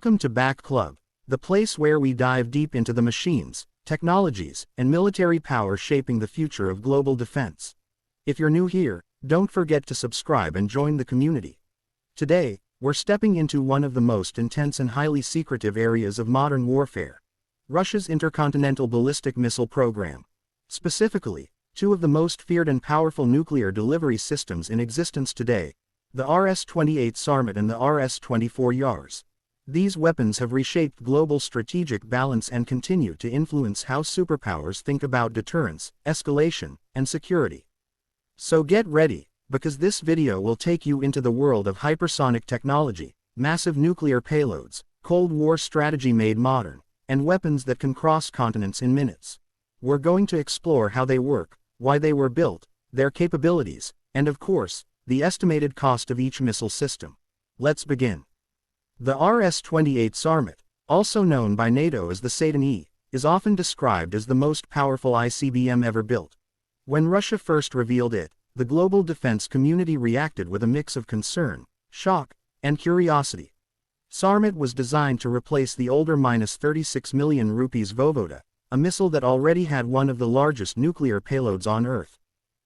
Welcome to Back Club, the place where we dive deep into the machines, technologies, and military power shaping the future of global defense. If you're new here, don't forget to subscribe and join the community. Today, we're stepping into one of the most intense and highly secretive areas of modern warfare: Russia's intercontinental ballistic missile program. Specifically, two of the most feared and powerful nuclear delivery systems in existence today, the RS-28 Sarmat and the RS-24 Yars. These weapons have reshaped global strategic balance and continue to influence how superpowers think about deterrence, escalation, and security. So get ready, because this video will take you into the world of hypersonic technology, massive nuclear payloads, Cold War strategy made modern, and weapons that can cross continents in minutes. We're going to explore how they work, why they were built, their capabilities, and of course, the estimated cost of each missile system. Let's begin. The RS-28 Sarmat, also known by NATO as the Satan-E, is often described as the most powerful ICBM ever built. When Russia first revealed it, the global defense community reacted with a mix of concern, shock, and curiosity. Sarmat was designed to replace the older -36 million rupees Voyvoda, a missile that already had one of the largest nuclear payloads on Earth.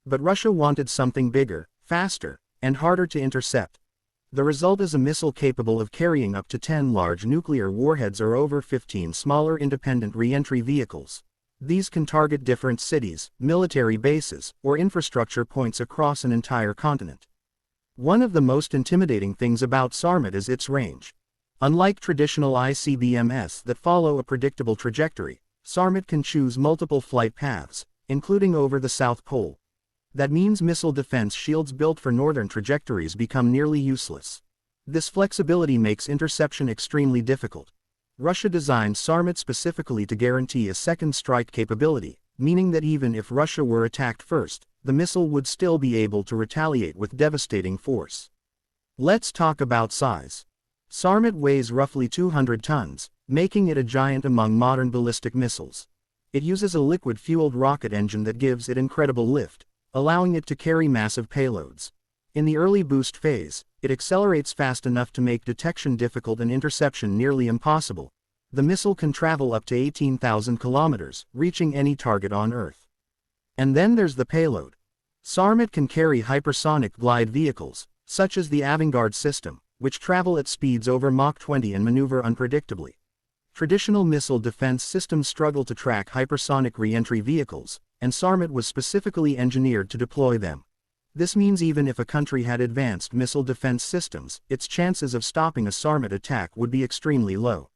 But Russia wanted something bigger, faster, and harder to intercept. The result is a missile capable of carrying up to 10 large nuclear warheads or over 15 smaller independent re-entry vehicles. These can target different cities, military bases, or infrastructure points across an entire continent. One of the most intimidating things about Sarmat is its range. Unlike traditional ICBMs that follow a predictable trajectory, Sarmat can choose multiple flight paths, including over the South Pole. That means missile defense shields built for northern trajectories become nearly useless. This flexibility makes interception extremely difficult. Russia designed Sarmat specifically to guarantee a second strike capability, meaning that even if Russia were attacked first, the missile would still be able to retaliate with devastating force. Let's talk about size. Sarmat weighs roughly 200 tons, making it a giant among modern ballistic missiles. It uses a liquid-fueled rocket engine that gives it incredible lift, allowing it to carry massive payloads. In the early boost phase, it accelerates fast enough to make detection difficult and interception nearly impossible. The missile can travel up to 18,000 kilometers, reaching any target on Earth. And then there's the payload. Sarmat can carry hypersonic glide vehicles, such as the Avangard system, which travel at speeds over Mach 20 and maneuver unpredictably. Traditional missile defense systems struggle to track hypersonic re-entry vehicles, and Sarmat was specifically engineered to deploy them. This means even if a country had advanced missile defense systems, its chances of stopping a Sarmat attack would be extremely low.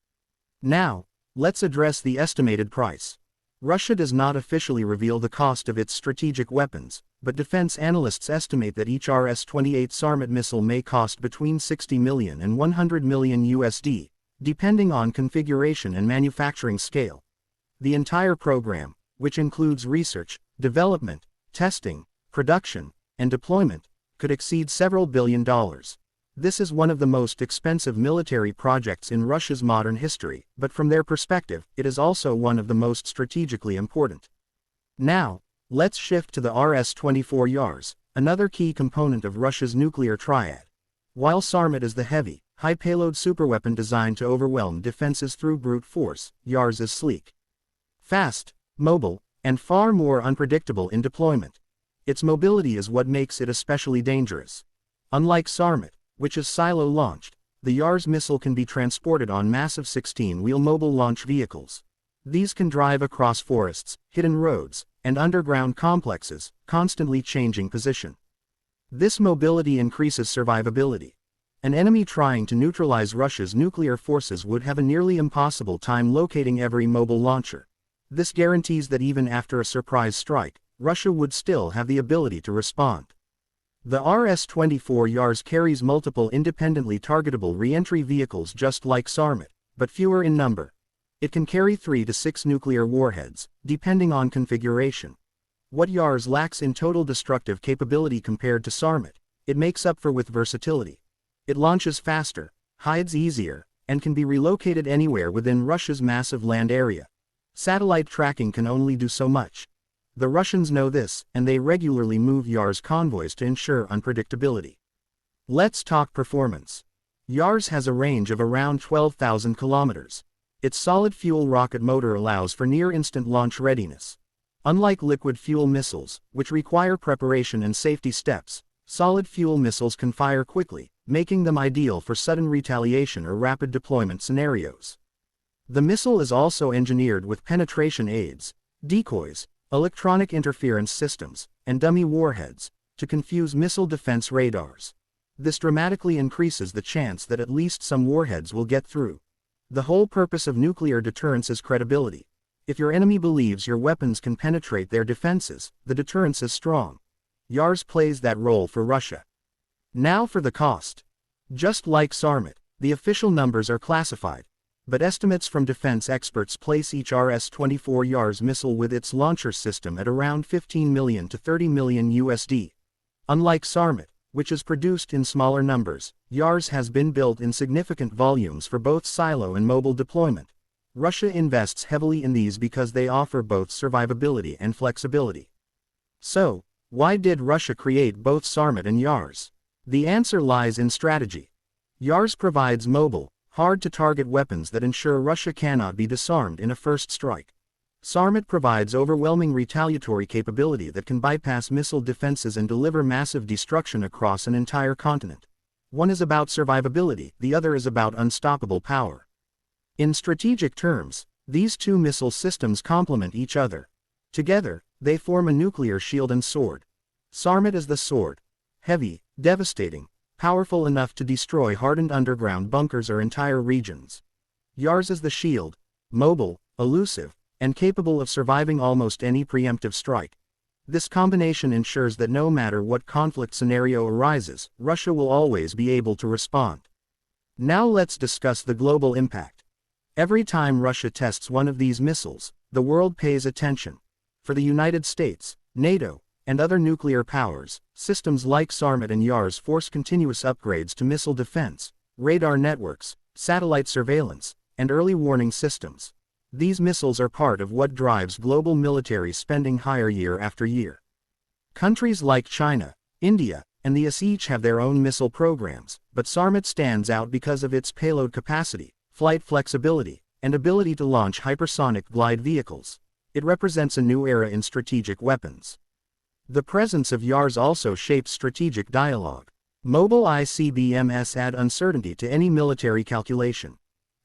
Now, let's address the estimated price. Russia does not officially reveal the cost of its strategic weapons, but defense analysts estimate that each RS-28 Sarmat missile may cost between $60 million and $100 million USD, depending on configuration and manufacturing scale. The entire program, which includes research, development, testing, production, and deployment, could exceed several billion dollars. This is one of the most expensive military projects in Russia's modern history, but from their perspective, it is also one of the most strategically important. Now, let's shift to the RS-24 Yars, another key component of Russia's nuclear triad. While Sarmat is the heavy, high-payload superweapon designed to overwhelm defenses through brute force, Yars is sleek, fast, mobile, and far more unpredictable in deployment. Its mobility is what makes it especially dangerous. Unlike Sarmat, which is silo-launched, the Yars missile can be transported on massive 16-wheel mobile launch vehicles. These can drive across forests, hidden roads, and underground complexes, constantly changing position. This mobility increases survivability. An enemy trying to neutralize Russia's nuclear forces would have a nearly impossible time locating every mobile launcher. This guarantees that even after a surprise strike, Russia would still have the ability to respond. The RS-24 Yars carries multiple independently targetable re-entry vehicles just like Sarmat, but fewer in number. It can carry 3 to 6 nuclear warheads, depending on configuration. What Yars lacks in total destructive capability compared to Sarmat, it makes up for with versatility. It launches faster, hides easier, and can be relocated anywhere within Russia's massive land area. Satellite tracking can only do so much. The Russians know this, and they regularly move Yars convoys to ensure unpredictability. Let's talk performance. Yars has a range of around 12,000 kilometers. Its solid-fuel rocket motor allows for near-instant launch readiness. Unlike liquid-fuel missiles, which require preparation and safety steps, solid-fuel missiles can fire quickly, making them ideal for sudden retaliation or rapid deployment scenarios. The missile is also engineered with penetration aids, decoys, electronic interference systems, and dummy warheads, to confuse missile defense radars. This dramatically increases the chance that at least some warheads will get through. The whole purpose of nuclear deterrence is credibility. If your enemy believes your weapons can penetrate their defenses, the deterrence is strong. Yars plays that role for Russia. Now for the cost. Just like Sarmat, the official numbers are classified, but estimates from defense experts place each RS-24 Yars missile with its launcher system at around 15 million to 30 million USD. Unlike Sarmat, which is produced in smaller numbers, Yars has been built in significant volumes for both silo and mobile deployment. Russia invests heavily in these because they offer both survivability and flexibility. So, why did Russia create both Sarmat and Yars? The answer lies in strategy. Yars provides mobile, hard-to-target weapons that ensure Russia cannot be disarmed in a first strike. Sarmat provides overwhelming retaliatory capability that can bypass missile defenses and deliver massive destruction across an entire continent. One is about survivability, the other is about unstoppable power. In strategic terms, these two missile systems complement each other. Together, they form a nuclear shield and sword. Sarmat is the sword. Heavy, devastating, powerful enough to destroy hardened underground bunkers or entire regions. Yars is the shield. Mobile, elusive, and capable of surviving almost any preemptive strike. This combination ensures that no matter what conflict scenario arises, Russia will always be able to respond. Now let's discuss the global impact. Every time Russia tests one of these missiles, the world pays attention. For the United States, NATO, and other nuclear powers, systems like Sarmat and Yars force continuous upgrades to missile defense, radar networks, satellite surveillance, and early warning systems. These missiles are part of what drives global military spending higher year after year. Countries like China, India, and the US each have their own missile programs, but Sarmat stands out because of its payload capacity, flight flexibility, and ability to launch hypersonic glide vehicles. It represents a new era in strategic weapons. The presence of Yars also shapes strategic dialogue. Mobile ICBMs add uncertainty to any military calculation.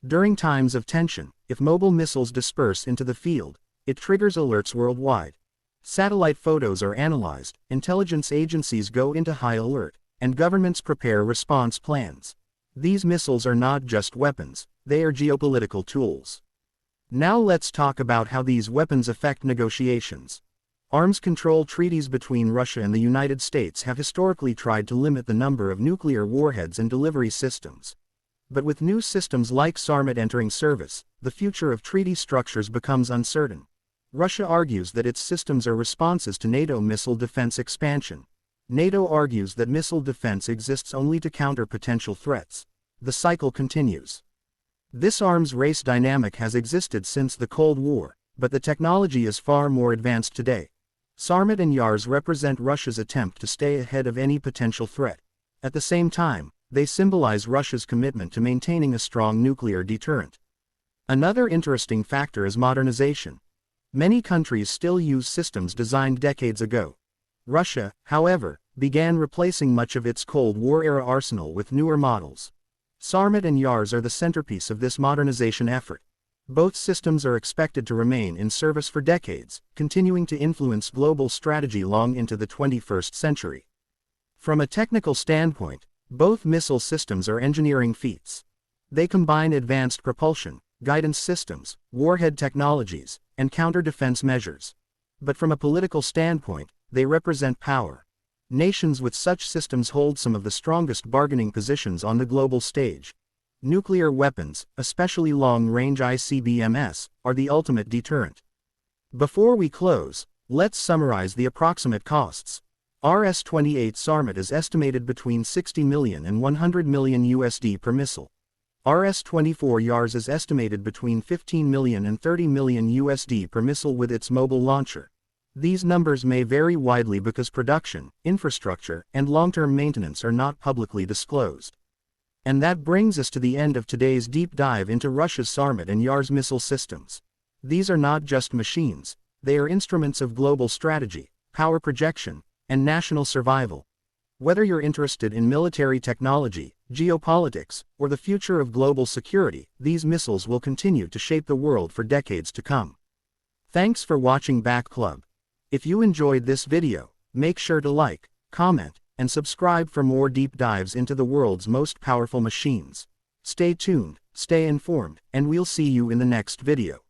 During times of tension, if mobile missiles disperse into the field, it triggers alerts worldwide. Satellite photos are analyzed, intelligence agencies go into high alert, and governments prepare response plans. These missiles are not just weapons, they are geopolitical tools. Now let's talk about how these weapons affect negotiations. Arms control treaties between Russia and the United States have historically tried to limit the number of nuclear warheads and delivery systems. But with new systems like Sarmat entering service, the future of treaty structures becomes uncertain. Russia argues that its systems are responses to NATO missile defense expansion. NATO argues that missile defense exists only to counter potential threats. The cycle continues. This arms race dynamic has existed since the Cold War, but the technology is far more advanced today. Sarmat and Yars represent Russia's attempt to stay ahead of any potential threat. At the same time, they symbolize Russia's commitment to maintaining a strong nuclear deterrent. Another interesting factor is modernization. Many countries still use systems designed decades ago. Russia, however, began replacing much of its Cold War-era arsenal with newer models. Sarmat and Yars are the centerpiece of this modernization effort. Both systems are expected to remain in service for decades, continuing to influence global strategy long into the 21st century. From a technical standpoint, both missile systems are engineering feats. They combine advanced propulsion, guidance systems, warhead technologies, and counter-defense measures. But from a political standpoint, they represent power. Nations with such systems hold some of the strongest bargaining positions on the global stage. Nuclear weapons, especially long-range ICBMs, are the ultimate deterrent. Before we close, let's summarize the approximate costs. RS-28 Sarmat is estimated between 60 million and 100 million USD per missile. RS-24 Yars is estimated between 15 million and 30 million USD per missile with its mobile launcher. These numbers may vary widely because production, infrastructure, and long-term maintenance are not publicly disclosed. And that brings us to the end of today's deep dive into Russia's Sarmat and Yars missile systems. These are not just machines, they are instruments of global strategy, power projection, and national survival. Whether you're interested in military technology, geopolitics, or the future of global security, these missiles will continue to shape the world for decades to come. Thanks for watching Back Club. If you enjoyed this video, make sure to like, comment, and subscribe for more deep dives into the world's most powerful machines. Stay tuned, stay informed, and we'll see you in the next video.